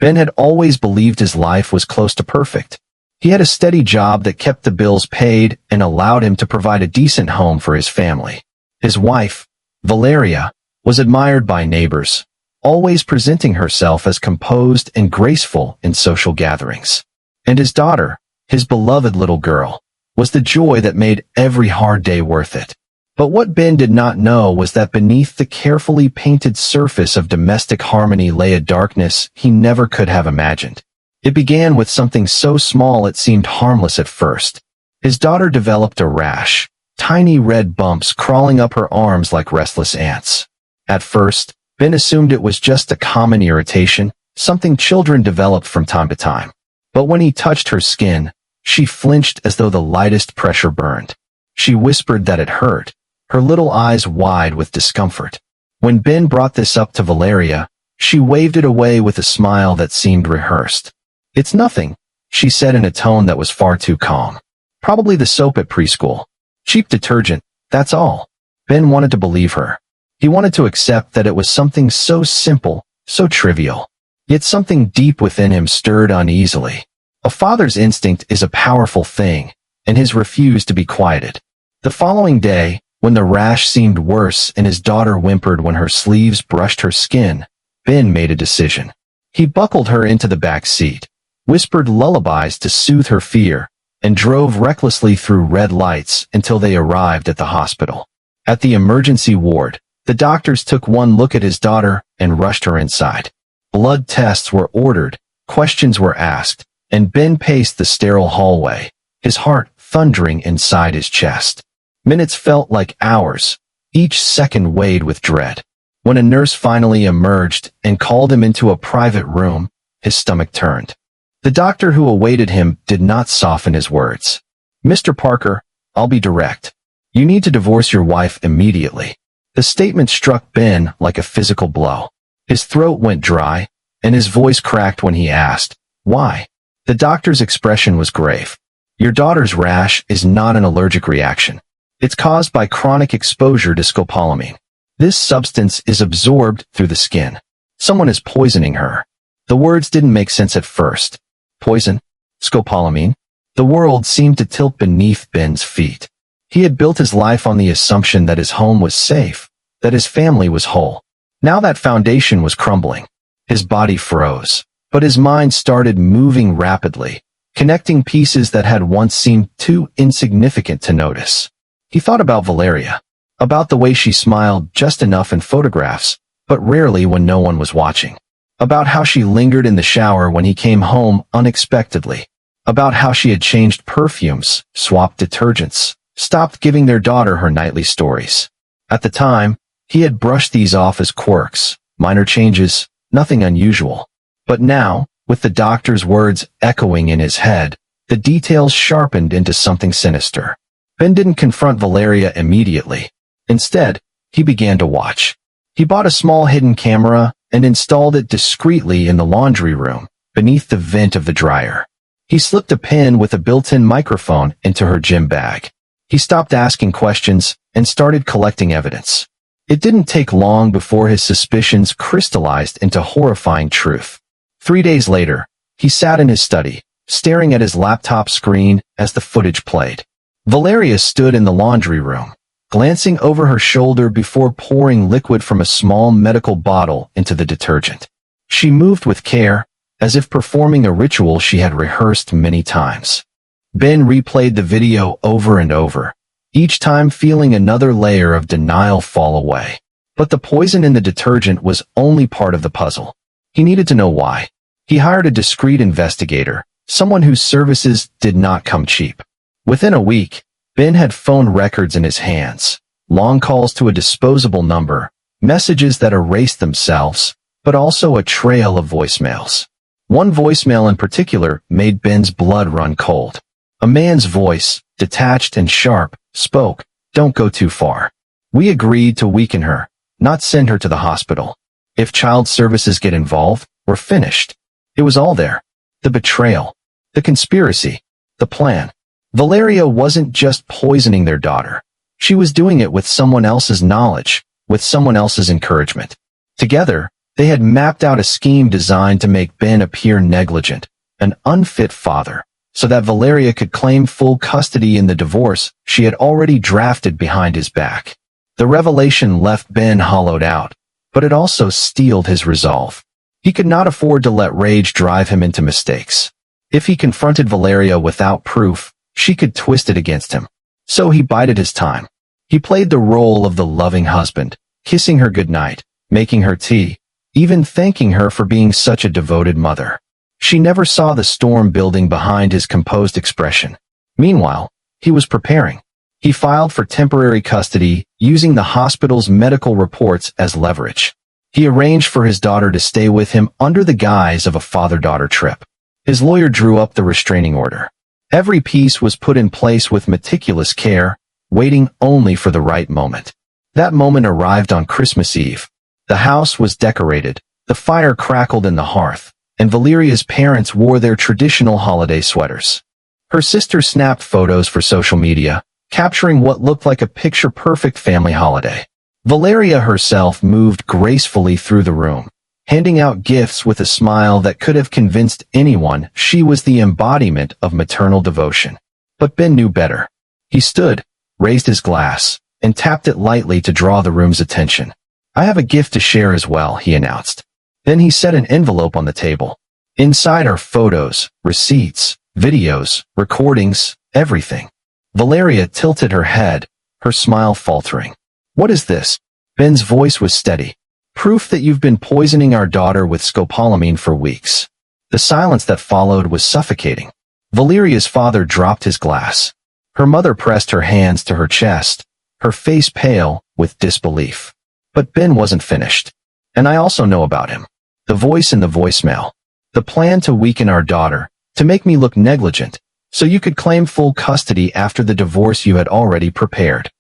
Ben had always believed his life was close to perfect. He had a steady job that kept the bills paid and allowed him to provide a decent home for his family. His wife, Valeria, was admired by neighbors, always presenting herself as composed and graceful in social gatherings. And his daughter, his beloved little girl, was the joy that made every hard day worth it. But what Ben did not know was that beneath the carefully painted surface of domestic harmony lay a darkness he never could have imagined. It began with something so small it seemed harmless at first. His daughter developed a rash, tiny red bumps crawling up her arms like restless ants. At first, Ben assumed it was just a common irritation, something children develop from time to time. But when he touched her skin, she flinched as though the lightest pressure burned. She whispered that it hurt, her little eyes wide with discomfort. When Ben brought this up to Valeria, she waved it away with a smile that seemed rehearsed. "It's nothing," she said in a tone that was far too calm. "Probably the soap at preschool. Cheap detergent, that's all." Ben wanted to believe her. He wanted to accept that it was something so simple, so trivial. Yet something deep within him stirred uneasily. A father's instinct is a powerful thing, and his refused to be quieted. The following day, when the rash seemed worse and his daughter whimpered when her sleeves brushed her skin, Ben made a decision. He buckled her into the back seat, whispered lullabies to soothe her fear, and drove recklessly through red lights until they arrived at the hospital. At the emergency ward, the doctors took one look at his daughter and rushed her inside. Blood tests were ordered, questions were asked, and Ben paced the sterile hallway, his heart thundering inside his chest. Minutes felt like hours, each second weighed with dread. When a nurse finally emerged and called him into a private room, his stomach turned. The doctor who awaited him did not soften his words. "Mr. Parker, I'll be direct. You need to divorce your wife immediately." The statement struck Ben like a physical blow. His throat went dry, and his voice cracked when he asked, "Why?" The doctor's expression was grave. "Your daughter's rash is not an allergic reaction. It's caused by chronic exposure to scopolamine. This substance is absorbed through the skin. Someone is poisoning her." The words didn't make sense at first. Poison? Scopolamine? The world seemed to tilt beneath Ben's feet. He had built his life on the assumption that his home was safe, that his family was whole. Now that foundation was crumbling. His body froze, but his mind started moving rapidly, connecting pieces that had once seemed too insignificant to notice. He thought about Valeria, about the way she smiled just enough in photographs, but rarely when no one was watching. About how she lingered in the shower when he came home unexpectedly. About how she had changed perfumes, swapped detergents, stopped giving their daughter her nightly stories. At the time, he had brushed these off as quirks, minor changes, nothing unusual. But now, with the doctor's words echoing in his head, the details sharpened into something sinister. Ben didn't confront Valeria immediately. Instead, he began to watch. He bought a small hidden camera and installed it discreetly in the laundry room, beneath the vent of the dryer. He slipped a pin with a built-in microphone into her gym bag. He stopped asking questions and started collecting evidence. It didn't take long before his suspicions crystallized into horrifying truth. 3 days later, he sat in his study, staring at his laptop screen as the footage played. Valeria stood in the laundry room, glancing over her shoulder before pouring liquid from a small medical bottle into the detergent. She moved with care, as if performing a ritual she had rehearsed many times. Ben replayed the video over and over, each time feeling another layer of denial fall away. But the poison in the detergent was only part of the puzzle. He needed to know why. He hired a discreet investigator, someone whose services did not come cheap. Within a week, Ben had phone records in his hands, long calls to a disposable number, messages that erased themselves, but also a trail of voicemails. One voicemail in particular made Ben's blood run cold. A man's voice, detached and sharp, spoke, "Don't go too far. We agreed to weaken her, not send her to the hospital. If child services get involved, we're finished." It was all there. The betrayal, the conspiracy, the plan. Valeria wasn't just poisoning their daughter. She was doing it with someone else's knowledge, with someone else's encouragement. Together, They had mapped out a scheme designed to make Ben appear negligent, an unfit father, so that Valeria could claim full custody in the divorce she had already drafted behind his back. The revelation left Ben hollowed out, but it also steeled his resolve. He could not afford to let rage drive him into mistakes. If he confronted Valeria without proof, she could twist it against him. So he bided his time. He played the role of the loving husband, kissing her goodnight, making her tea, even thanking her for being such a devoted mother. She never saw the storm building behind his composed expression. Meanwhile, he was preparing. He filed for temporary custody, using the hospital's medical reports as leverage. He arranged for his daughter to stay with him under the guise of a father-daughter trip. His lawyer drew up the restraining order. Every piece was put in place with meticulous care, waiting only for the right moment. That moment arrived on Christmas Eve. The house was decorated, the fire crackled in the hearth, and Valeria's parents wore their traditional holiday sweaters. Her sister snapped photos for social media, capturing what looked like a picture-perfect family holiday. Valeria herself moved gracefully through the room, handing out gifts with a smile that could have convinced anyone she was the embodiment of maternal devotion. But Ben knew better. He stood, raised his glass, and tapped it lightly to draw the room's attention. "I have a gift to share as well," he announced. Then he set an envelope on the table. Inside are photos, receipts, videos, recordings, everything. Valeria tilted her head, her smile faltering. "What is this?" Ben's voice was steady. "Proof that you've been poisoning our daughter with scopolamine for weeks." The silence that followed was suffocating. Valeria's father dropped his glass. Her mother pressed her hands to her chest, her face pale with disbelief. But Ben wasn't finished. "And I also know about him." The voice in the voicemail. "The plan to weaken our daughter, to make me look negligent, so you could claim full custody after the divorce you had already prepared."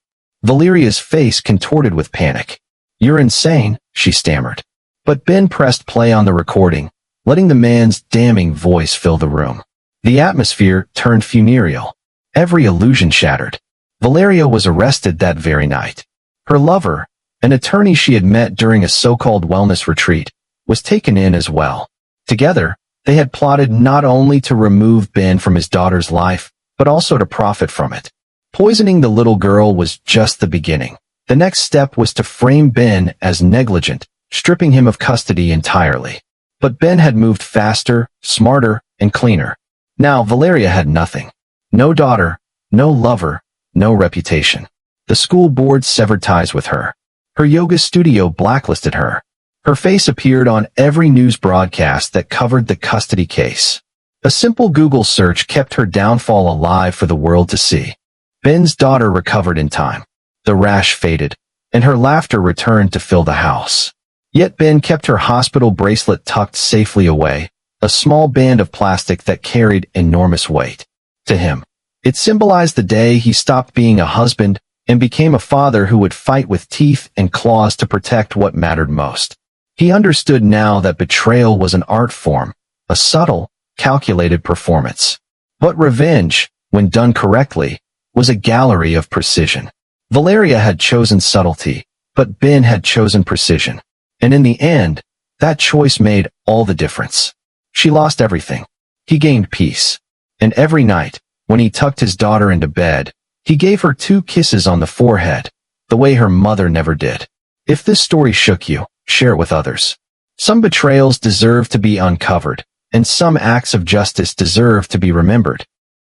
Valeria's face contorted with panic. "You're insane," she stammered. But Ben pressed play on the recording, letting the man's damning voice fill the room. The atmosphere turned funereal. Every illusion shattered. Valeria was arrested that very night. Her lover, an attorney she had met during a so-called wellness retreat, was taken in as well. Together, they had plotted not only to remove Ben from his daughter's life, but also to profit from it. Poisoning the little girl was just the beginning. The next step was to frame Ben as negligent, stripping him of custody entirely. But Ben had moved faster, smarter, and cleaner. Now Valeria had nothing. No daughter, no lover, no reputation. The school board severed ties with her. Her yoga studio blacklisted her. Her face appeared on every news broadcast that covered the custody case. A simple Google search kept her downfall alive for the world to see. Ben's daughter recovered in time. The rash faded, and her laughter returned to fill the house. Yet Ben kept her hospital bracelet tucked safely away, a small band of plastic that carried enormous weight. To him, it symbolized the day he stopped being a husband and became a father who would fight with teeth and claws to protect what mattered most. He understood now that betrayal was an art form, a subtle, calculated performance. But revenge, when done correctly, was a gallery of precision. Valeria had chosen subtlety, but Ben had chosen precision. And in the end, that choice made all the difference. She lost everything. He gained peace. And every night, when he tucked his daughter into bed, he gave her 2 kisses on the forehead, the way her mother never did. If this story shook you, share it with others. Some betrayals deserve to be uncovered, and some acts of justice deserve to be remembered.